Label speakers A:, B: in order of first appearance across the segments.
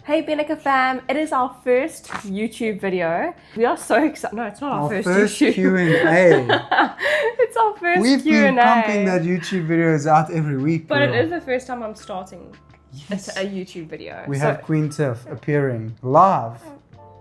A: Hey Benica fam, it is our first YouTube video. We are so excited. No, it's not our first YouTube.
B: Q&A.
A: It's our first
B: We've
A: Q&A.
B: been pumping that YouTube videos out every week.
A: But
B: girl.
A: it is the first time I'm starting a YouTube video.
B: We have Queen Tiff appearing live,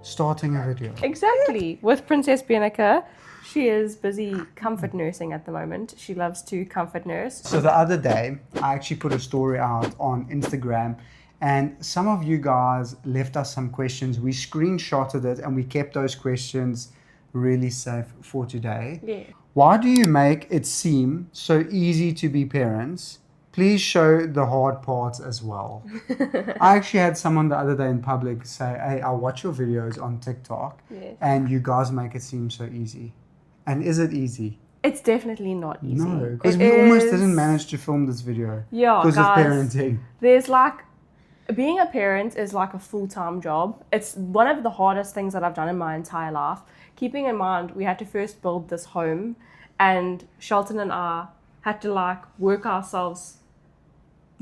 B: starting a video.
A: Exactly. With Princess Benica. She is busy comfort nursing at the moment. She loves to comfort nurse.
B: So the other day, I actually put a story out on Instagram, and some of you guys left us some questions. We screenshotted it and we kept those questions really safe for today.
A: Yeah.
B: Why do you make it seem so easy to be parents? Please show the hard parts as well. I actually had someone the other day in public say, hey, I watch your videos on TikTok and you guys make it seem so easy. And is it easy?
A: It's definitely not easy.
B: No, because we almost didn't manage to film this video because of parenting.
A: There's like, being a parent is like a full-time job. It's one of the hardest things that I've done in my entire life. Keeping in mind, we had to first build this home, and Shelton and I had to like work ourselves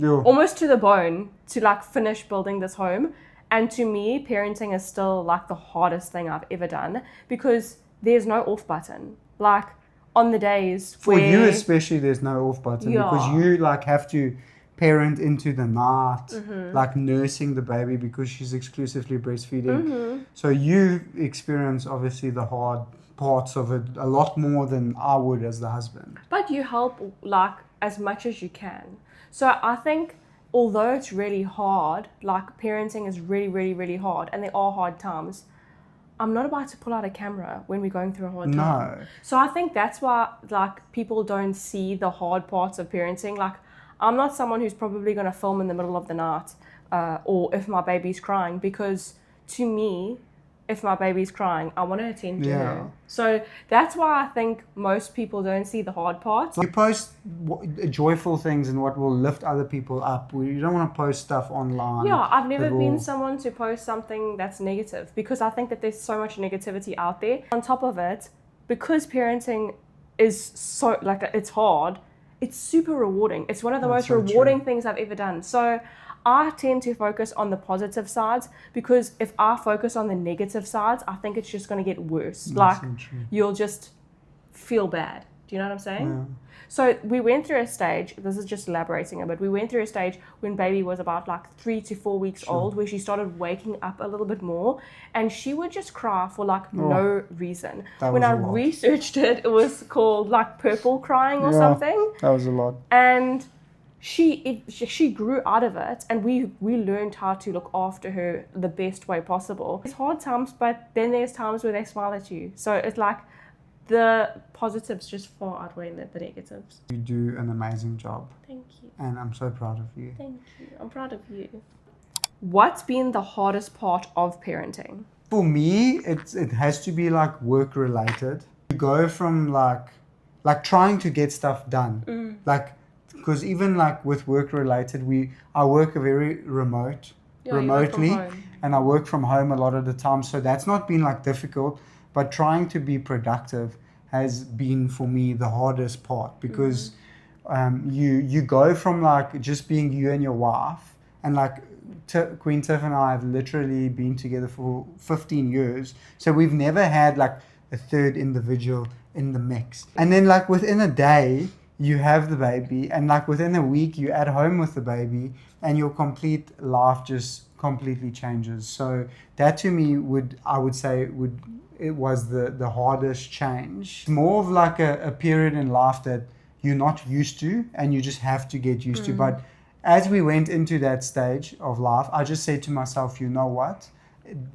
A: almost to the bone to like finish building this home. And to me, parenting is still like the hardest thing I've ever done because there's no off button. Like on the days
B: for you especially, there's no off button because you like have to parent into the night, like nursing the baby because she's exclusively breastfeeding. So you experience obviously the hard parts of it a lot more than I would as the husband.
A: But you help like as much as you can. So I think although it's really hard, like parenting is really, really, really hard, and there are hard times, I'm not about to pull out a camera when we're going through a hard time.
B: No.
A: So I think that's why like people don't see the hard parts of parenting. Like I'm not someone who's probably going to film in the middle of the night or if my baby's crying, because to me, if my baby's crying, I want to attend to her. So that's why I think most people don't see the hard parts.
B: You post joyful things and what will lift other people up. You don't want to post stuff online.
A: Yeah, I've never been someone to post something that's negative because I think that there's so much negativity out there. On top of it, because parenting is so, like, it's hard, it's super rewarding. It's one of the most rewarding things I've ever done. So I tend to focus on the positive sides because if I focus on the negative sides, I think it's just going to get worse. Like you'll just feel bad. Do you know what I'm saying?
B: Yeah.
A: So we went through a stage, this is just elaborating a bit, we went through a stage when baby was about like 3 to 4 weeks old where she started waking up a little bit more and she would just cry for like no reason. When I researched it, it was called like purple crying or something.
B: That was a lot.
A: And she grew out of it, and we learned how to look after her the best way possible. There's hard times, but then there's times where they smile at you. So it's like the positives just far outweigh the negatives.
B: You do an amazing job.
A: Thank you.
B: And I'm so proud of you.
A: Thank you. I'm proud of you. What's been the hardest part of parenting?
B: For me, it has to be like work related. You go from like trying to get stuff done. Because even like with work related, I work very remotely, and I work from home a lot of the time. So that's not been like difficult, but trying to be productive has been for me the hardest part because you go from like just being you and your wife, and like Queen Tiff and I have literally been together for 15 years. So we've never had like a third individual in the mix. And then like within a day, you have the baby, and like within a week you're at home with the baby, and your complete life just completely changes. So that to me I would say it was the hardest change. More of like a period in life that you're not used to and you just have to get used to. But as we went into that stage of life, I just said to myself, you know what,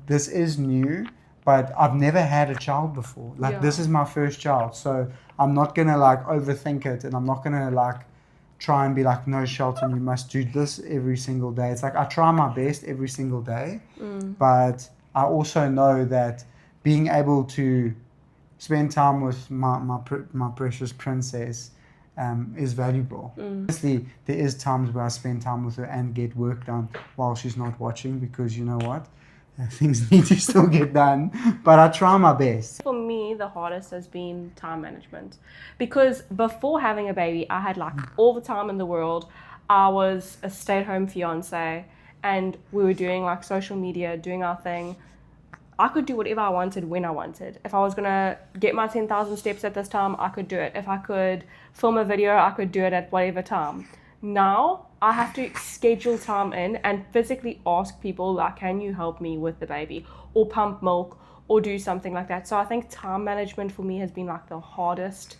B: this is new, but I've never had a child before. Like this is my first child, so I'm not gonna like overthink it, and I'm not gonna like try and be like, no, Shelton, you must do this every single day. It's like I try my best every single day, but I also know that being able to spend time with my precious princess is valuable. Obviously, there is times where I spend time with her and get work done while she's not watching, because you know what? Things need to still get done, but I try my best.
A: For me, the hardest has been time management, because before having a baby, I had like all the time in the world. I was a stay-at-home fiance, and we were doing like social media, doing our thing, I could do whatever I wanted when I wanted. If I was going to get my 10,000 steps at this time, I could do it. If I could film a video, I could do it at whatever time. Now, I have to schedule time in and physically ask people, like, can you help me with the baby? Or pump milk, or do something like that. So I think time management for me has been like the hardest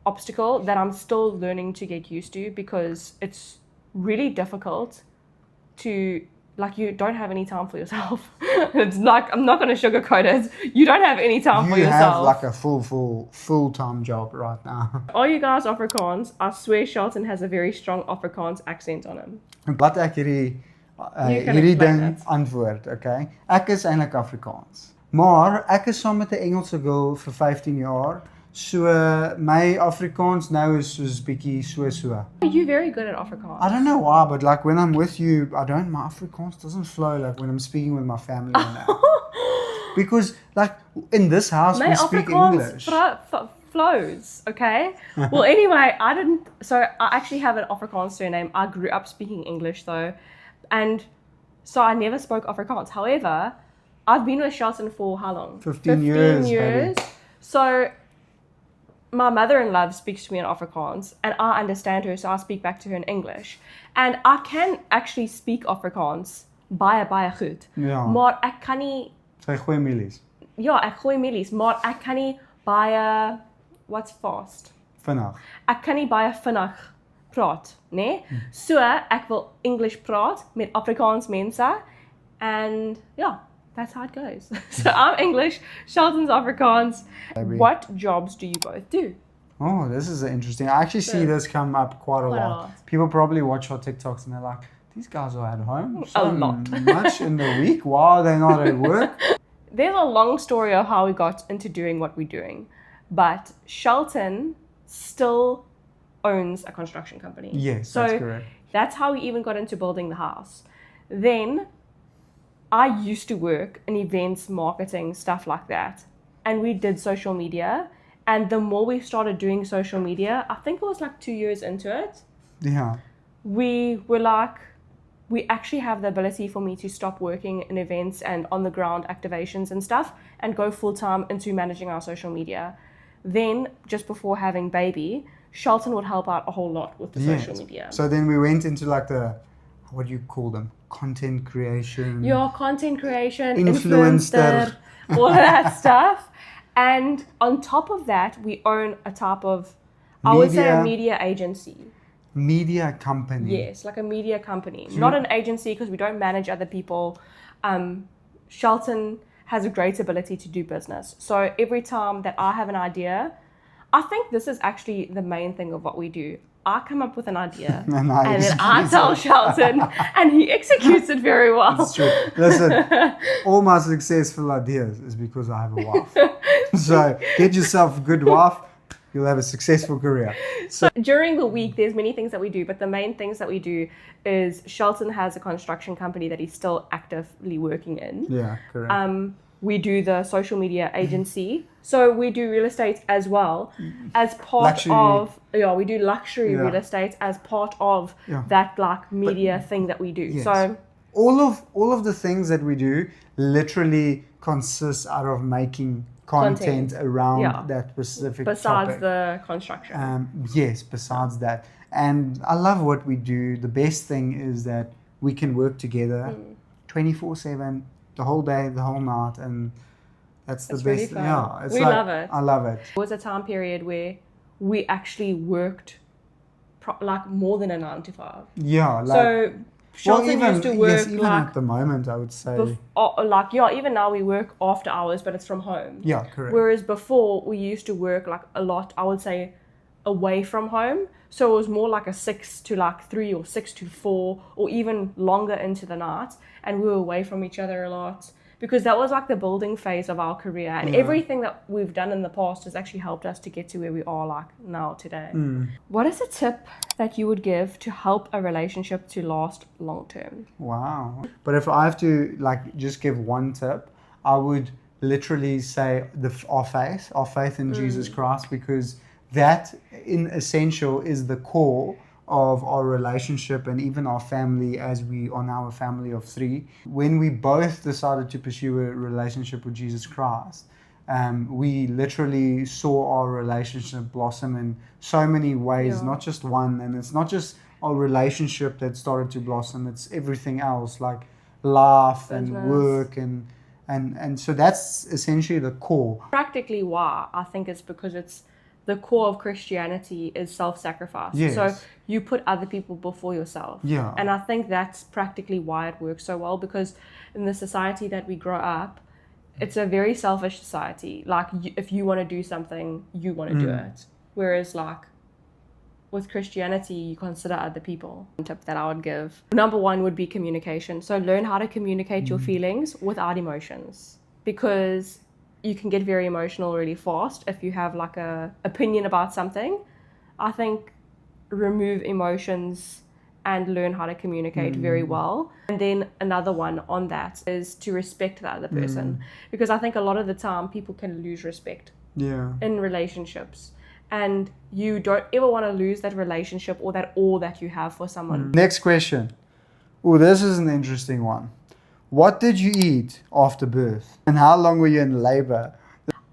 A: obstacle that I'm still learning to get used to, because it's really difficult to, like, you don't have any time for yourself. It's like, I'm not going to sugarcoat it. You don't have any time for yourself.
B: You have like a full-time job right now.
A: Are you guys Afrikaans? I swear Shelton has a very strong Afrikaans accent on him.
B: Wat ek hierdie
A: explain
B: ding
A: it.
B: antwoord, okay? Ek is eintlik Afrikaans. Maar ek is saam met 'n Engelse girl vir 15 jaar. So my Afrikaans now is soos bietjie so.
A: You're very good at Afrikaans.
B: I don't know why, but like when I'm with you, my Afrikaans doesn't flow like when I'm speaking with my family and that. Because like in this house
A: My
B: we speak
A: Afrikaans
B: English.
A: flows, okay? Well, anyway, I actually have an Afrikaans surname. I grew up speaking English though, and so I never spoke Afrikaans. However, I've been with Shelton for how long?
B: 15 years. Baby.
A: So my mother-in-law speaks to me in Afrikaans, and I understand her, so I speak back to her in English. And I can actually speak Afrikaans baie goed.
B: Ja.
A: Maar ek kan nie,
B: Sy gooi mielies.
A: ja, ek gooi mielies, maar ek kan nie baie, what's fast?
B: Vinnig.
A: Ek kan nie baie vinnig praat, né? So ek wil English praat met Afrikaans mense, and yeah, that's how it goes. So I'm English, Shelton's Afrikaans.
B: Baby.
A: What jobs do you both do?
B: Oh, this is interesting. I actually see this come up quite a lot. People probably watch our TikToks and they're like, these guys are at home so
A: lot.
B: much in the week. Why are they not at work?
A: There's a long story of how we got into doing what we're doing, but Shelton still owns a construction company.
B: Yes,
A: so
B: that's correct.
A: That's how we even got into building the house. Then I used to work in events, marketing, stuff like that. And we did social media. And the more we started doing social media, I think it was like 2 years into it,
B: Yeah.
A: we were like, we actually have the ability for me to stop working in events and on the ground activations and stuff and go full time into managing our social media. Then, just before having baby, Shelton would help out a whole lot with the social media.
B: So then we went into like the, what do you call them? Content creation.
A: Your content creation,
B: Influencer.
A: influencer, all of that stuff. And on top of that, we own a type of, I would say a media agency.
B: Media company.
A: Yes, like a media company. Not an agency, because we don't manage other people. Shelton has a great ability to do business. So every time that I have an idea, I think this is actually the main thing of what we do. I come up with an idea and then I tell Shelton and he executes it very well.
B: That's true. Listen, all my successful ideas is because I have a wife. So get yourself a good wife, you'll have a successful career.
A: So during the week, there's many things that we do, but the main things that we do is Shelton has a construction company that he's still actively working in.
B: Yeah, correct.
A: We do the social media agency. So we do real estate as well as part of, we do luxury real estate as part of that like media thing that we do.
B: Yes.
A: So
B: all of the things that we do literally consists out of making content around that specific
A: besides
B: topic.
A: the construction.
B: Yes, besides that. And I love what we do. The best thing is that we can work together 24/7, the whole day, the whole night, and that's the
A: It's
B: best.
A: really fun.
B: Yeah, it's
A: We
B: like,
A: love it.
B: I love it.
A: There was a time period where we actually worked like more than a 9 to 5.
B: Yeah, like
A: So Shelton used to work
B: even
A: like
B: at the moment, I would say.
A: even now we work after hours, but it's from home.
B: Yeah, correct.
A: Whereas before we used to work like a lot, I would say, away from home. So it was more like a 6 to like 3 or 6 to 4 or even longer into the night. And we were away from each other a lot because that was like the building phase of our career. And everything that we've done in the past has actually helped us to get to where we are like now today. What is a tip that you would give to help a relationship to last long term?
B: Wow. But if I have to like just give one tip, I would literally say our faith in Jesus Christ, because that in essential is the core of our relationship and even our family, as we are now a family of 3. When we both decided to pursue a relationship with Jesus Christ, we literally saw our relationship blossom in so many ways, not just one. And it's not just our relationship that started to blossom, it's everything else, like life and work, and so that's essentially the core.
A: Practically why I think it's because it's the core of Christianity is self-sacrifice.
B: Yes.
A: So you put other people before yourself.
B: Yeah.
A: And I think that's practically why it works so well, because in the society that we grow up, it's a very selfish society. Like, if you want to do something, you want to do it. Whereas, like, with Christianity, you consider other people. One tip that I would give, number 1 would be communication. So learn how to communicate your feelings without emotions, because you can get very emotional really fast if you have like a opinion about something. I think remove emotions and learn how to communicate very well. And then another one on that is to respect the other person, because I think a lot of the time people can lose respect in relationships, and you don't ever want to lose that relationship or that awe that you have for someone.
B: Next question. Oh, this is an interesting one. What did you eat after birth? And how long were you in labor?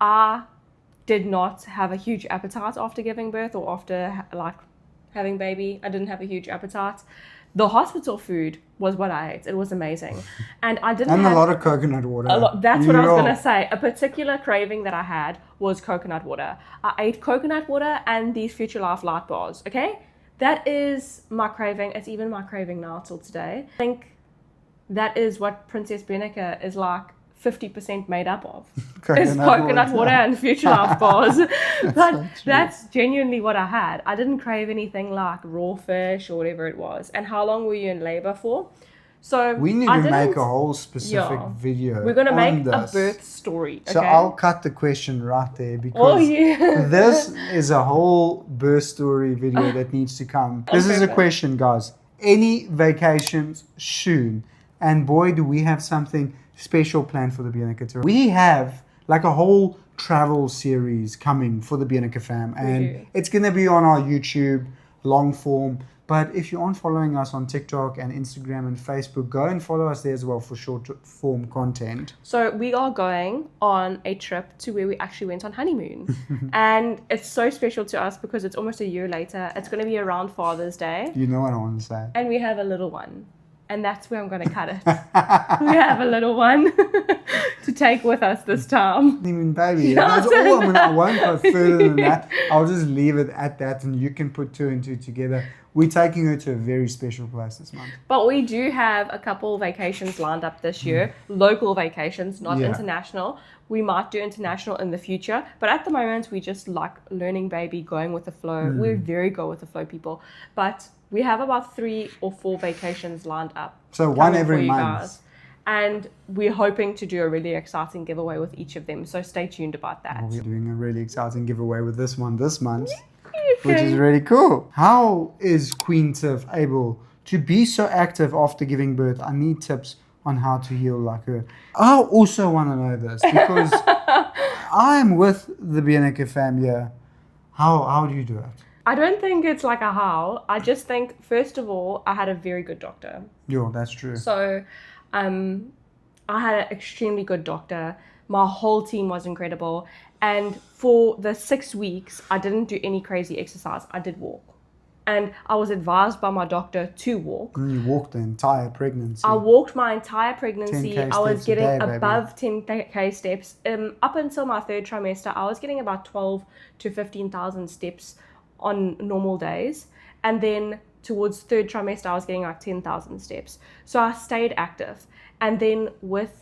A: I did not have a huge appetite after giving birth or after having baby. I didn't have a huge appetite. The hospital food was what I ate. It was amazing. And I didn't have
B: a lot of coconut water.
A: That's what I was going to say. A particular craving that I had was coconut water. I ate coconut water and these Future Life light bars, okay? That is my craving. It's even my craving now till today. I think that is what Princess Bianca is like 50% made up of. It's coconut water and Future Life bars. But that's genuinely what I had. I didn't crave anything like raw fish or whatever it was. And how long were you in labor for? So
B: we need to make a whole specific video.
A: We're going to make
B: this.
A: a birth story. Okay?
B: So I'll cut the question right there, because this is a whole birth story video that needs to come. This is a question, guys. Any vacations soon? And boy, do we have something special planned for the Bianca tour. We have like a whole travel series coming for the Bianca fam, and it's going to be on our YouTube long form. But if you aren't following us on TikTok and Instagram and Facebook, go and follow us there as well for short form content.
A: So we are going on a trip to where we actually went on honeymoon. And it's so special to us because it's almost a year later. It's going to be around Father's Day.
B: You know what I want to say.
A: And we have a little one. And that's where I'm going to cut it. We have a little one to take with us this time.
B: Honeymoon baby. That's all. I won't go further than that. I'll just leave it at that, and you can put 2 and 2 together. We're taking her to a very special place this month.
A: But we do have a couple vacations lined up this year. Local vacations, not international. We might do international in the future. But at the moment, we just like learning baby, going with the flow. We're very go with the flow people. But we have about 3 or 4 vacations lined up.
B: So one every month. Guys.
A: And we're hoping to do a really exciting giveaway with each of them. So stay tuned about that.
B: We're doing a really exciting giveaway with this one this month. Which is really cool. How is Queen Tiff able to be so active after giving birth? I need tips on how to heal like her. I also want to know this because I'm with the Bianca fam here. How do you do it?
A: I don't think it's like a how. I just think, first of all, I had a very good doctor.
B: Yeah, that's true.
A: So I had an extremely good doctor. My whole team was incredible. And for the 6 weeks, I didn't do any crazy exercise. I did walk. And I was advised by my doctor to walk.
B: And you walked the entire pregnancy.
A: I walked my entire pregnancy.
B: 10K
A: I was getting
B: day,
A: above 10K steps. Up until my 3rd trimester, I was getting about 12 to 15,000 steps on normal days. And then towards 3rd trimester, I was getting like 10,000 steps. So I stayed active. And then with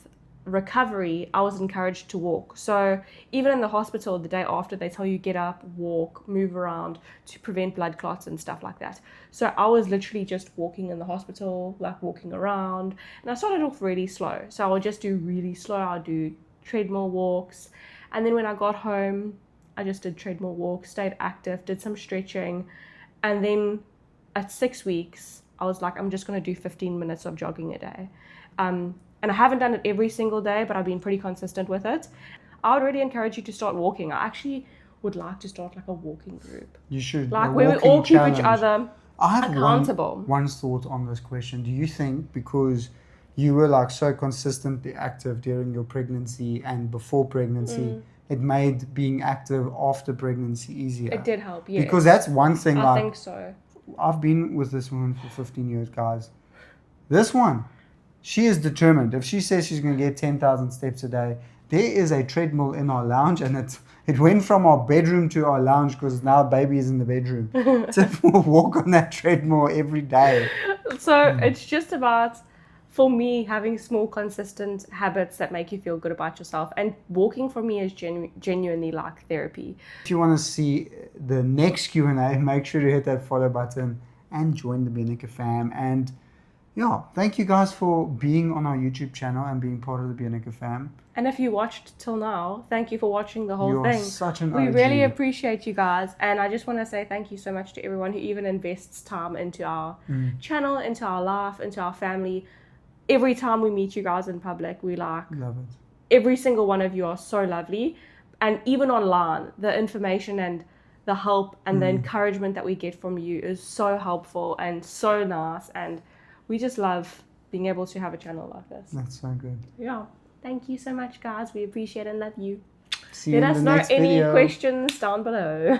A: recovery, I was encouraged to walk. So even in the hospital the day after, they tell you get up, walk, move around to prevent blood clots and stuff like that. So I was literally just walking in the hospital, like walking around, and I started off really slow. So I would just do really slow. I'll do treadmill walks, and then when I got home, I just did treadmill walks, stayed active, did some stretching, and then at 6 weeks I was like, I'm just going to do 15 minutes of jogging a day. And I haven't done it every single day, but I've been pretty consistent with it. I would really encourage you to start walking. I actually would like to start like a walking group.
B: You should.
A: Like where we all keep each other
B: I have
A: accountable.
B: one thought on this question. Do you think because you were like so consistently active during your pregnancy and before pregnancy, it made being active after pregnancy easier?
A: It did help, yes.
B: Because that's one thing.
A: I
B: like
A: think so.
B: I've been with this woman for 15 years, guys. This one, she is determined. If she says she's going to get 10,000 steps a day, there is a treadmill in our lounge, and it went from our bedroom to our lounge because now baby is in the bedroom. To walk on that treadmill every day.
A: So it's just about, for me, having small, consistent habits that make you feel good about yourself. And walking for me is genuinely like therapy.
B: If you want to see the next Q&A, make sure to hit that follow button and join the Bianca fam. And yeah, thank you guys for being on our YouTube channel and being part of the Bianca fam.
A: And if you watched till now, thank you for watching the whole
B: You're
A: thing.
B: such an
A: We
B: OG.
A: really appreciate you guys. And I just want to say thank you so much to everyone who even invests time into our channel, into our life, into our family. Every time we meet you guys in public, we like,
B: Love it.
A: every single one of you are so lovely. And even online, the information and the help and the encouragement that we get from you is so helpful and so nice. And we just love being able to have a channel like this.
B: That's so good.
A: Yeah. Thank you so much, guys. We appreciate and love you.
B: See you
A: Let
B: in
A: us
B: the
A: know
B: next
A: any
B: video.
A: questions down below.